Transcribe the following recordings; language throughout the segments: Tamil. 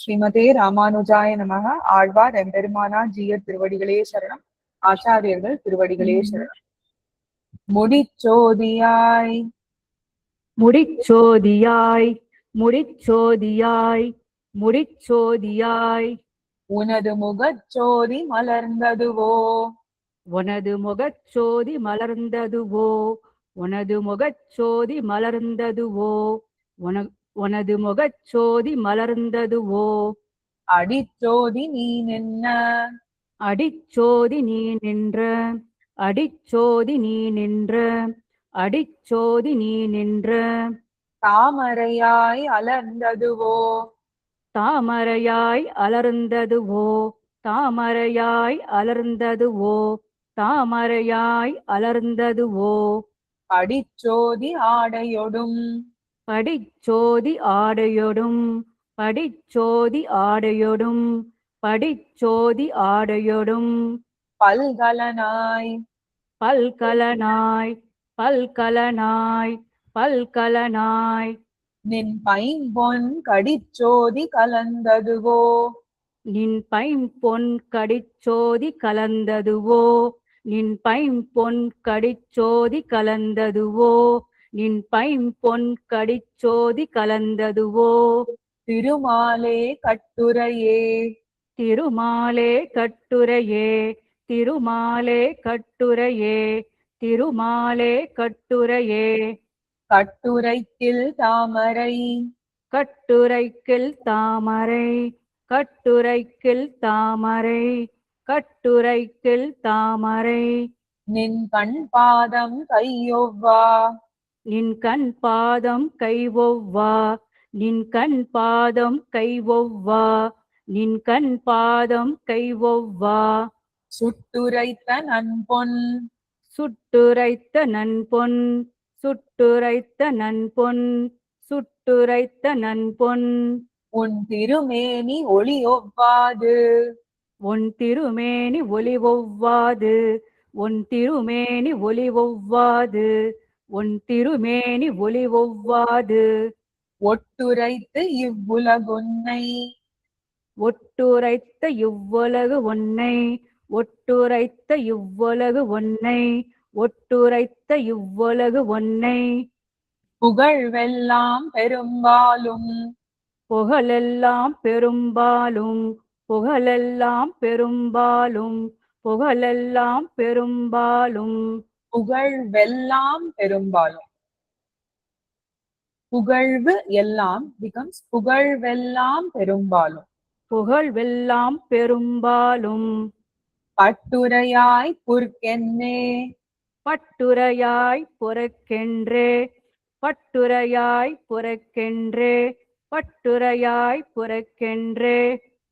ஸ்ரீமதே ராமானுஜாய நமக. ஆழ்வார் எம்பெருமானார் ஜீயர் திருவடிகளே சரணம். ஆச்சாரியர்கள் திருவடிகளே சரணம். முடிச்சோதியாய் முடிச்சோதியாய் முடிச்சோதியாய் முடிச்சோதியாய் உனது முகச்சோதி மலர்ந்ததுவோ, உனது முகச்சோதி மலர்ந்ததுவோ, உனது முகச்சோதி மலர்ந்ததுவோ, உனது முகச்சோதி மலர்ந்ததுவோ, அடிச்சோதி நீ நின்ன அடிச்சோதி நீ நின்ற, அடிச்சோதி நீ நின்ற, அடிச்சோதி நீ நின்ற, தாமரையாய் அலர்ந்ததுவோ, தாமரையாய் அலர்ந்ததுவோ, தாமரையாய் அலர்ந்ததுவோ, தாமரையாய் அலர்ந்ததுவோ, படிச்சோதி ஆடையொடும் படிச்சோதி ஆடையொடும், படிச்சோதி ஆடையொடும், படிச்சோதி ஆடையொடும், பல்கலனாய் பல்கலனாய் பல்கலனாய் பல்கலனாய் நின் பைம்பொன் கடிச்சோதி கலந்ததுவோ, நின் பைம்பொன் கடிச்சோதி கலந்ததுவோ, நின் பைம்பொன் கடிச்சோதி கலந்ததுவோ, நின் பைம்பொன் கடிச்சோதி கலந்ததுவோ, திருமாலே கட்டுரையே திருமாலே கட்டுரையே, திருமாலே கட்டுரையே, திருமாலே கட்டுரையே, கட்டுரைக்கில் தாமரை கட்டுரைக்கில் தாமரை, கட்டுரைக்கில் தாமரை, கட்டுரைக்கில் தாமரை, நின் கண் பாதம் கையொவ்வா, நின் கண் பாதம் கைவொவ்வா, நின் கண் பாதம் கைவொவ்வா, நின் கண் பாதம் கைவொவ்வா, சுட்டுரைத்த நன்பொன் சுட்டுரைத்த நன்பொன், சுட்டுரைத்த நன்பொன், சுட்டுரைத்த நன்பொன், உன் திருமேனி ஒளியொவ்வாது, உன் திருமேனி ஒளிவொவ்வாது, உன் திருமேனி ஒளிவொவ்வாது, உன் திருமேனி ஒளிவொவ்வாது, ஒட்டுரைத்து இவ்வுலகுன்னை ஒட்டுரைத்த இவ்வுலகு ஒன்னை, ஒட்டுரைத்த இவ்வுலகு ஒன்னை, ஒட்டுரைத்த இவ்வுலகு ஒன்னை, புகழ்வெல்லாம் பெரும்பாலும் புகழெல்லாம் பெரும்பாலும், புகழெல்லாம் பெரும்பாலும், புகழெல்லாம் பெரும்பாலும், புகழ்வெல்லாம் பெரும்பாலும். புகழ்வு எல்லாம் becomes புகழ்வெல்லாம் பெரும்பாலும். புகழ்வெல்லாம் பெரும்பாலும், பட்டுரையாய் புற்கென்னே பட்டுரையாய் புறக்கென்றே, பட்டுரையாய் புறக்கென்றே, பட்டுரையாய் புறக்கென்றே,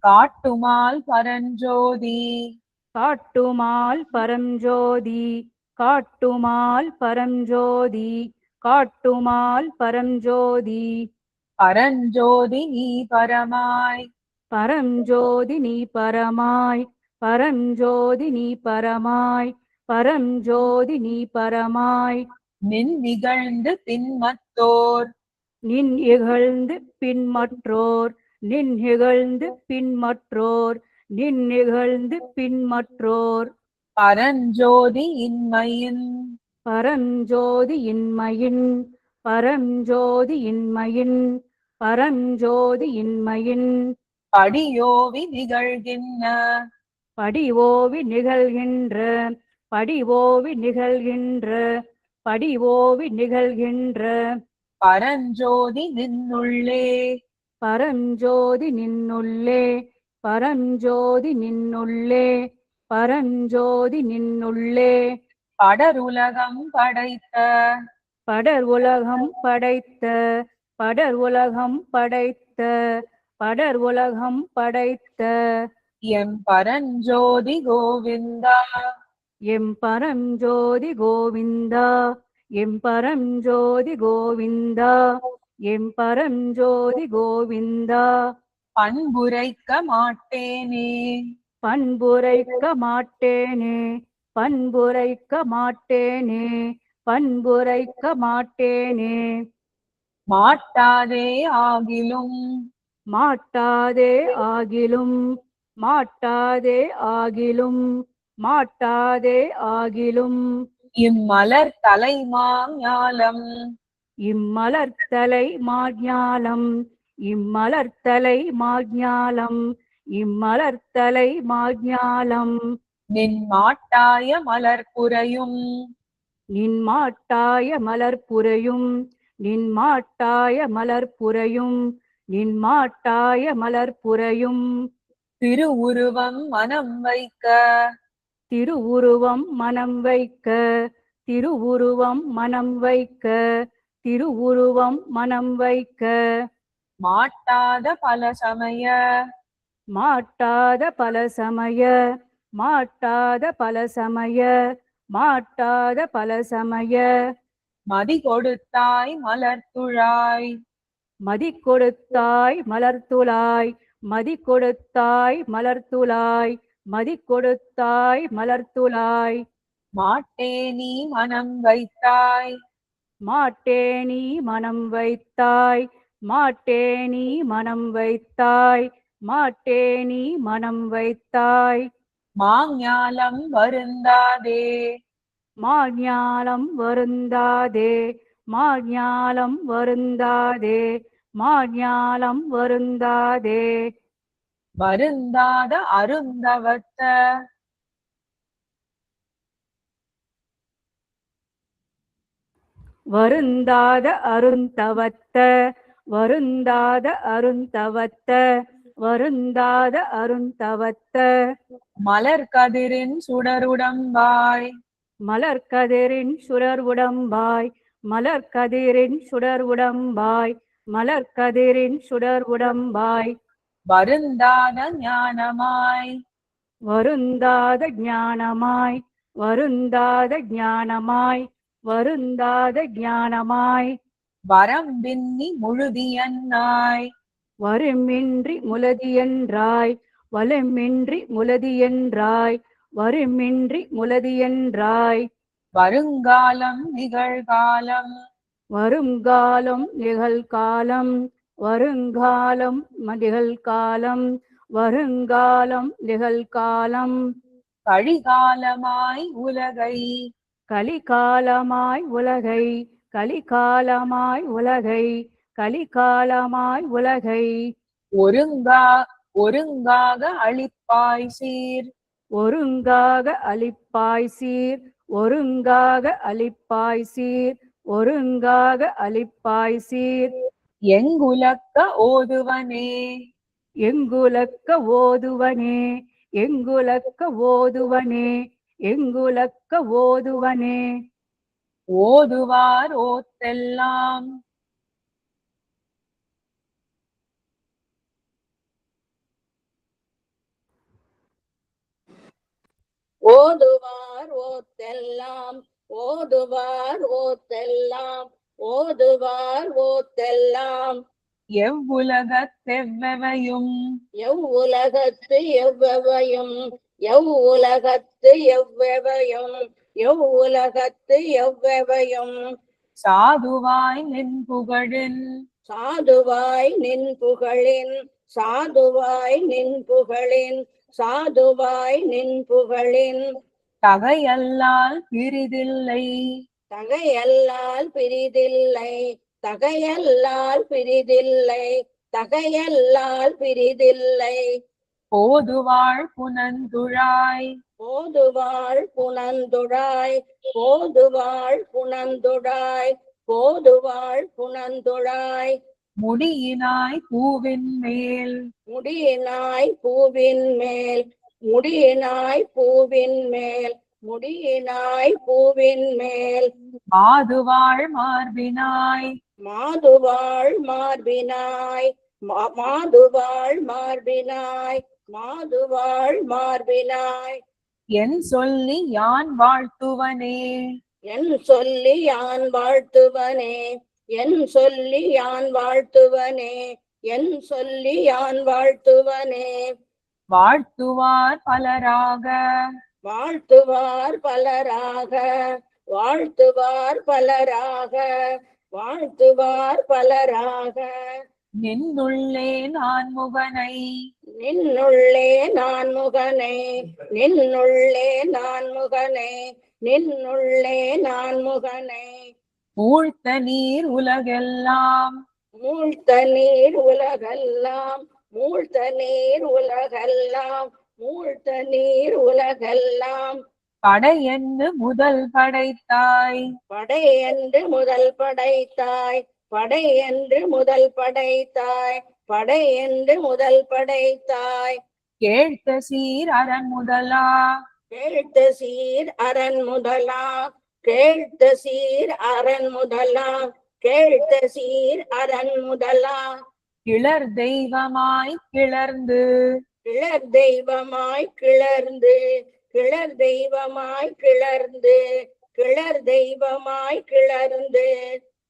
காட்டுமால் பரஞ்சோதி காட்டுமால் பரஞ்சோதி, காட்டுமால் பரஞ்சோதி, காட்டுமால் பரஞ்சோதி, பரஞ்சோதி நீ பரமாய் பரஞ்சோதி நீ பரமாய், பரஞ்சோதி நீ பரமாய், பரஞ்சோதி நீ பரமாய், நின் நிகழ்ந்து பின்மத்தோர் நின் இகழ்ந்து பின்மற்றோர், நின் இகழ்ந்து பின்மற்றோர், நின் இகழ்ந்து பின்மற்றோர், பரஞ்சோதி இன்மையின் பரஞ்சோதி இன்மையின், பரஞ்சோதி இன்மையின், பரஞ்சோதி இன்மையின், படியோவி நிகழ்கின்ற படிவோவி நிகழ்கின்ற, படிவோவி நிகழ்கின்ற, படிவோவி நிகழ்கின்ற, பரஞ்சோதி நின்னுள்ளே பரஞ்சோதி நின்னுள்ளே, பரஞ்சோதி நின்னுள்ளே, பரஞ்சோதி நின்னுள்ளே, படருலகம் படைத்த படர் உலகம் படைத்த, படர் உலகம் படைத்த, படர் உலகம் படைத்த, எம் பரஞ்சோதி கோவிந்தா எம் பரஞ்சோதி கோவிந்தா, எம் பரஞ்சோதி கோவிந்தா, எம் பரஞ்சோதி கோவிந்தா, பண்புரைக்க மாட்டேனே பண்புரைக்க மாட்டேனே, பண்புரைக்க மாட்டேனே, பண்புரைக்க மாட்டேனே, மாட்டாதே ஆகிலும் மாட்டாதே ஆகிலும் மாட்டாதே ஆகிலும் மாட்டாதே ஆகிலும் இம்மலர் தலைமாஞாலம் இம்மலர்த்தலை மாஞாலம் இம்மலர்த்தலை மாஞாலம் இம்மலர்த்தலை மாஞாலம் நின் மாட்டாய மலர்புரையும் நின்மாட்டாய மலர்புரையும் நின்மாட்டாய மலர்புரையும் நின்மாட்டாய மலர்புரையும் திருவுருவம் மனம் வைக்க திருவுருவம் மனம் வைக்க திருவுருவம் மனம் வைக்க திருவுருவம் மனம் வைக்க மாட்டாத பல சமய மாட்டாத பல சமய மாட்டாத பல சமய மாட்டாத பல சமய மதி கொடுத்தாய் மலர்த்துழாய் மதி கொடுத்தாய் மலர்த்துளாய் மதி கொடுத்தாய் மலர்த்துளாய் மதி கொடுத்தாய் மலர்த்துளாய் மாட்டேனி மனம் வைத்தாய் மாட்டேனி மனம் வைத்தாய் மாட்டேனி மனம் வைத்தாய் மாட்டேனி மனம் வைத்தாய் மாஞாலம் வருந்தாதே மாஞாலம் வருந்தாதே மாஞாலம் வருந்தாதே மாஞாலம் வருந்தாதே வருந்தாத அருந்தவத்த வருந்தாத அருந்தவத்த வருந்தாத அருந்தவத்த வருந்தாத அருந்தவத்த மலர் கதிரின் சுடருடம்பாய் மலர்கதிரின் சுடர் உடம்பாய் மலர்கதிரின் சுடர் உடம்பாய் மலர்கதிரின் சுடர் உடம்பாய் வருந்தாத ஞானமாய் வருந்தாத ஞானமாய் வருந்தாத ஞானமாய் வருந்தாத ஞானமாய் வரம்பின்னி முழுதியன்னாய் வருமின்றி முலதியன்றாய் வலுமின்றி முலதியன்றாய் வருமின்றி முலதியன்றாய் வருங்காலம் நிகழ்காலம் வருங்காலம் நிகழ்காலம் வருங்காலம் நிகழ்காலம் வருங்காலம் நிகழ்காலம் கழிகாலமாய் உலகை கலிகாலமாய் உலகை கலிகாலமாய் உலகை கலிகாலமாய் உலகை ஒருங்காக அளிப்பாய் சீர் ஒருங்காக அளிப்பாய் சீர் ஒருங்காக அளிப்பாய் சீர் ஒருங்காக அளிப்பாய் சீர் எங்குலக்க ஓதுவனே எங்குலக்க ஓதுவனே எங்குலக்க ஓதுவனே எங்குலக்க ஓதுவனே ஓதுவார் ஓத்தெல்லாம் ஓதுவார் ஓத்தெல்லாம் ஓதுவார் ஓத்தெல்லாம் ஓதுவார் ஓத்தெல்லாம் எவ்வுலகத்தெவ்வவையும் எவ்வுலகத்து எவ்வவையும் எவ்வுலகத்து எவ்வவையும் எவ்வுலகத்து எவ்வவையும் சாதுவாய் நின் புகழின் சாதுவாய் நின் புகழின் சாதுவாய் நின் புகழின் சாதுவாய் நின் புகழின் தகையல்லால் பிரிதில்லை தகையல்லால் பிரிதில்லை தகையல்லால் பிரிதில்லை தகையல்லால் பிரிதில்லை போதுவாள் புனந்துழாய் போதுவாள் புனந்துழாய் போதுவாள் புனந்துழாய் போதுவாள் புனந்துழாய் முடியினாய் பூவின் மேல் முடியினாய் பூவின் மேல் முடியினாய் பூவின் மேல் முடியினாய் பூவின் மேல் மாதுவாள் மார்பினாய் மாதுவாள் மார்பினாய் மாதுவாள் மார்பினாய் மாதுவாள் மார்பினாய் என் சொல்லி யான் வாழ்த்துவனே என் சொல்லி யான் வாழ்த்துவனே என் சொல்லி யான் வாழ்த்துவனே என் சொல்லி யான் வாழ்த்துவனே வாழ்த்துவார் பலராக வாழ்த்துவார் பலராக வாழ்த்துவார் பலராக வாழ்த்துவார் பலராக நின்னுள்ளே நான்முகனை நின்னுள்ளே நான்முகனே நின்னுள்ளே நான்முகனே நின்னுள்ளே நான்முகனே மூழ்த்த நீர் உலகெல்லாம் மூழ்த்த நீர் உலகெல்லாம் மூழ்த்த நீர் உலகெல்லாம் மூழ்த்த நீர் உலகெல்லாம் படையென்று முதல் படைத்தாய் படை என்று முதல் படைத்தாய் படை என்று முதல் படைத்தாய் படை என்று முதல் படைத்தாய் கேழ்த்த சீர் அரண் முதலா கேழ்த்த சீர் அரண் முதலா கேழ்த்த சீர் அரண் முதலா கேழ்த்த சீர் அரண் முதலா கிளர் தெய்வமாய் கிளர்ந்து கிளர் தெய்வமாய் கிளர்ந்து கிளர் தெய்வமாய் கிளர்ந்து கிளர் தெய்வமாய் கிளர்ந்து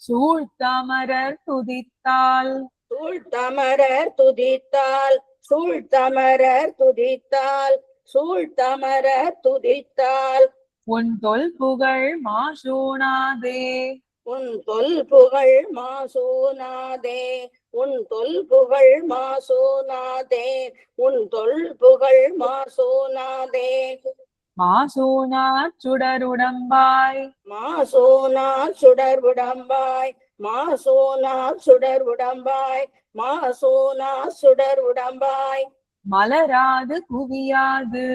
சூழ்த்தமரர் துதித்தால் சூழ்த்தமரர் துதித்தால் சூழ்த்தமரர் துதித்தால் சூழ்த்தமரர் துதித்தால் உன் தொல் புகழ் மாசூனாதே உன் தொல் புகழ் மாசூனாதே உன் தொல் புகழ் மாசூனாதே உன் தொல் புகழ் மாசூனாதே மாசூனா சுடருடம்பாய் மாசூனா சுடர் உடம்பாய் மாசூனா சுடர் உடம்பாய் மாசூனா சுடர் உடம்பாய் மலராது குவியாது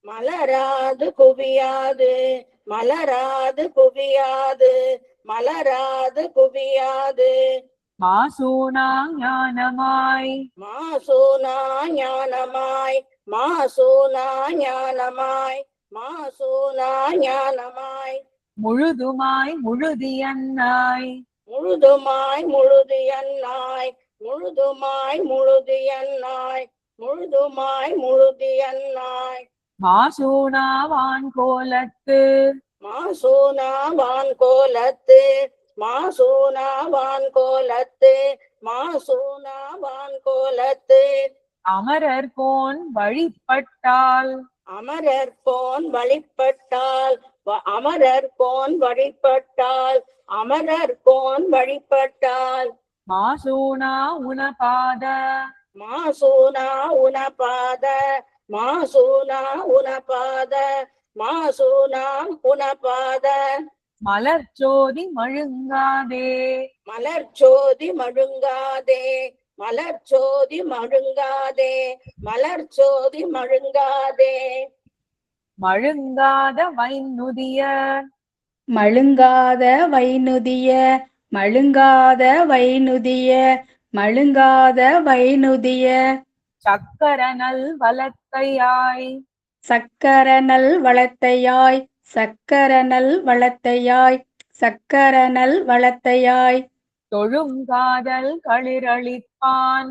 மலராது குவியாது மலராது குவியாது மலராது குவியாது மாசூனா ஞானமாய் மாசூனா ஞானமாய் மாசூனா ஞானமாய் மாசூனா ஞானமாய் முழுதுமாய் முழுதியன்னாய் முழுதுமாய் முழுதியன்னாய் முழுதுமாய் முழுதியன்னாய் முழுதுமாய் முழுதியன்னாய் மாசூனா வான்கோலத்து மாசூனா வான்கோலத்து மாசூனா வான்கோலத்து மாசூனா வான்கோலத்து அமரர் கோன் வழிபட்டால் அமரர் கோன் வழிபட்டால் அமரர் கோன் வழிபட்டால் அமரர் கோன் வழிபட்டால் மாசூனா உனபாத மாசூனா உனபாத மாசூனா உனபாத மாசூனா உனபாத மலர்ச்சோதி மழுங்காதே மலர்ச்சோதி மழுங்காதே மலர்ச்சோதி மழுங்காதே மலர்ச்சோதி மழுங்காதே மழுங்காத வைநுதிய மழுங்காத வைநுதிய மழுங்காத வைநுதிய மழுங்காத வைநுதிய சக்கரனல் வலத்தையாய் சக்கரநல் வளத்தையாய் சக்கரநல் வளத்தையாய் சக்கரநல் வளத்தையாய் தொழுங்காதல் களிரளிப்பான்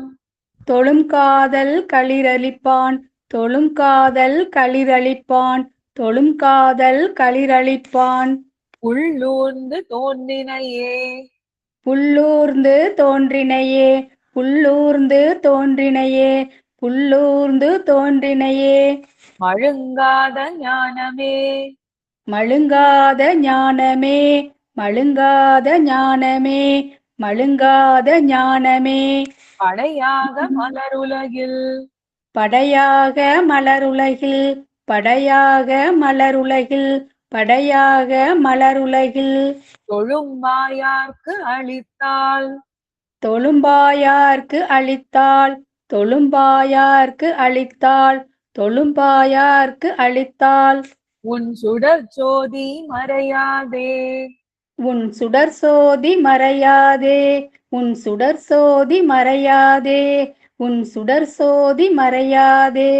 தொழும் காதல் களிரளிப்பான் தொழும் காதல் களிரளிப்பான் தொழும் காதல் களிரளிப்பான் உள்ளூர்ந்து தோன்றினையே புல்லூர்ந்து தோன்றினையே புல்லூர்ந்து தோன்றினையே புல்லூர்ந்து தோன்றினையே மழுங்காத ஞானமே மழுங்காத ஞானமே மழுங்காத ஞானமே மழுங்காத ஞானமே படையாக மலருலகில் படையாக மலருலகில் படையாக மலருலகில் படையாக மலருலகில் தொழும்பாயார்க்கு அளித்தால் தொழும்பாயார்க்கு அளித்தாள் தொழும்பாயார்க்கு அளித்தாள் தொழும்பாயார்க்கு அளித்தாள் உன் சுடர் சோதி மறையாதே உன் சுடர் சோதி மறையாதே உன் சுடர் சோதி மறையாதே உன் சுடர் சோதி மறையாதே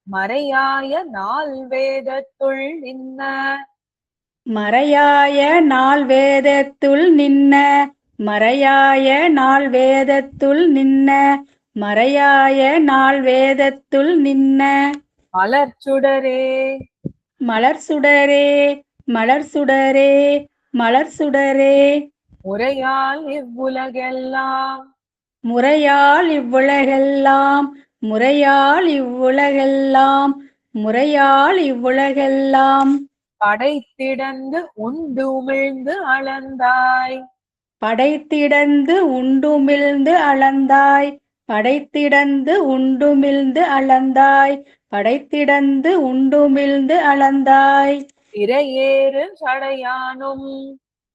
மறையாய நால் வேதத்துள் நின்ன மறையாய நாள் வேதத்துள் நின்ன மறையாய நாள் வேதத்துள் நின்ன மறையாய நாள் வேதத்துள் நின்ன மலர்ச்சுடரே மலர் சுடரே மலர் சுடரே மலர் சுடரே முறையால் இவ்வுலகெல்லாம் முறையால் இவ்வுலகெல்லாம் முறையால் இவ்வுலகெல்லாம் முறையால் இவ்வுலகெல்லாம் படைத்திடந்து உண்டு உமிழ்ந்து அளந்தாய் படைத்திடந்து உண்டுமிழ்ந்து அளந்தாய் படைத்திடந்து உண்டுமிழ்ந்து அளந்தாய் படைத்திடந்து உண்டுமிழ்ந்து அளந்தாய் பிறையேறு சடையானும்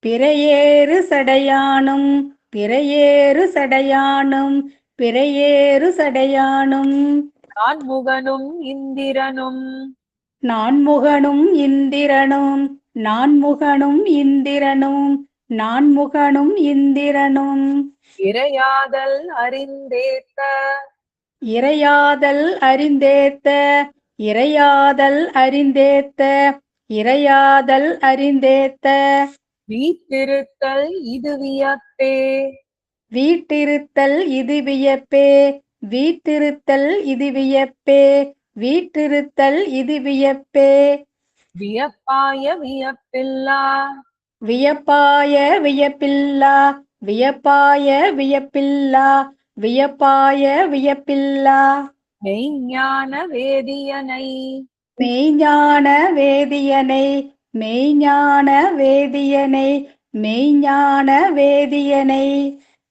பிறையேறு சடையானும் பிறையேறு சடையானும் பிறையேறு சடையானும் நான்முகனும் இந்திரனும் நான்முகனும் இந்திரனும் நான்முகனும் இந்திரனும் நான்முகனும் இந்திரனும் இறையாதல் அறிந்தேத்த இறையாதல் அறிந்தேத்த இறையாதல் அறிந்தேத்த இறையாதல் அறிந்தேத்த வீற்றிருத்தல் இது வியப்பே வீட்டிருத்தல் இது வியப்பே வீட்டிருத்தல் இது வியப்பே வீட்டிருத்தல் இது வியப்பே வியப்பாய வியப்பில்லா வியப்பாய வியப்பில்லா வியப்பாய வியப்பில்லா வியப்பாய வியப்பில்லா மெய்ஞான வேதியனை மெய்ஞான வேதியனை மெய்ஞான வேதியனை மெய்ஞான வேதியனை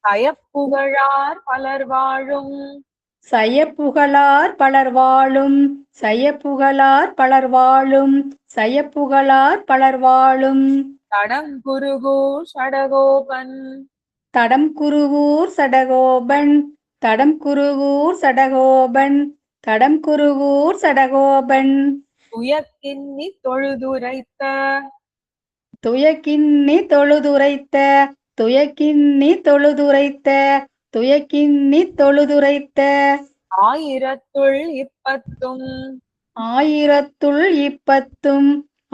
கயப்புகழார் பலர் வாழும் சயப்புகழார் பலர் வாழும் சயப்புகழார் பலர் வாழும் சயப்புகழார் பலர் வாழும் தடங்குருகு சடகோபன் தடம் குருகூர் சடகோபன் தடம் குருகூர் சடகோபன் தடம் குருகூர் சடகோபன் துயக்கின்னி தொழுதுரைத்த துயக்கின்னி தொழுதுரைத்த துயக்கின்னி தொழுதுரைத்த துயக்கின்னி தொழுதுரைத்த ஆயிரத்துள் இப்பத்தும் ஆயிரத்துள் இப்பத்தும்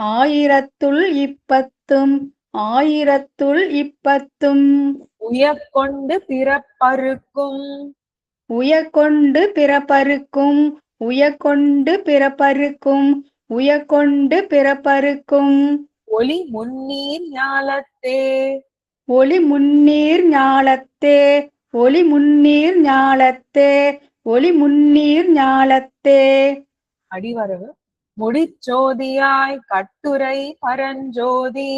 ஆயிரத்துள் இப்பத்தும் ஆயிரத்துள் இப்பத்தும் உயக்கொண்டு பிறப்பறுக்கும் உயக்கொண்டு பிறப்பறுக்கும் உயக்கொண்டு பிறப்பறுக்கும் உயக்கொண்டு பிறப்பறுக்கும் ஒளி முன்னீர் ஞாலத்தே ஒளி முன்னீர் ஞாலத்தே ஒளி முன்னீர் ஞாலத்தே ஒளி முன்னீர் ஞாலத்தே அடிவரவு முடிச்சோதியாய் கட்டுரை பரஞ்சோதி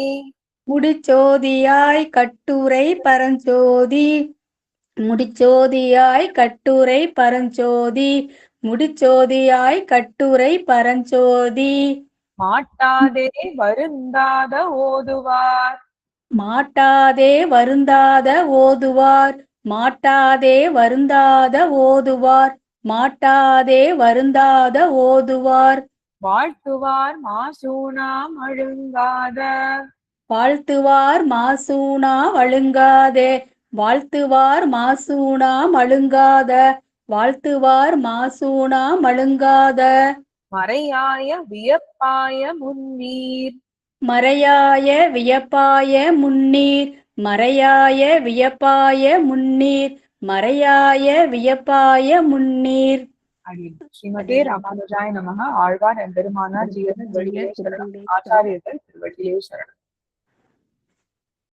முடிச்சோதியாய் கட்டுரை பரஞ்சோதி முடிச்சோதியாய் கட்டுரை பரஞ்சோதி முடிச்சோதியாய் கட்டுரை பரஞ்சோதி மாட்டாதே வருந்தாத ஓதுவார் மாட்டாதே வருந்தாத ஓதுவார் மாட்டாதே வருந்தாத ஓதுவார் மாட்டாதே வருந்தாத ஓதுவார் வாழ்த்துவார் மாசூனாம் அழுங்காத வாழ்த்துவார் மாசூனா வழுங்காதே வாழ்த்துவார் மாசூனா மழுங்காத வாழ்த்துவார் மாசூனா மழுங்காத மறையாய வியப்பாய முன்னீர் மறையாய வியப்பாய முன்னீர் மறையாய வியப்பாய முன்னீர் மறையாய வியப்பாய முன்னீர் ஸ்ரீமதே ராமானுஜாய நமः. ஆழ்வார் எம்பெருமானார் ஜீயர் திருவடிகளே சரணம். ஆச்சாரியர்கள் திருவடிகளே சரணம்.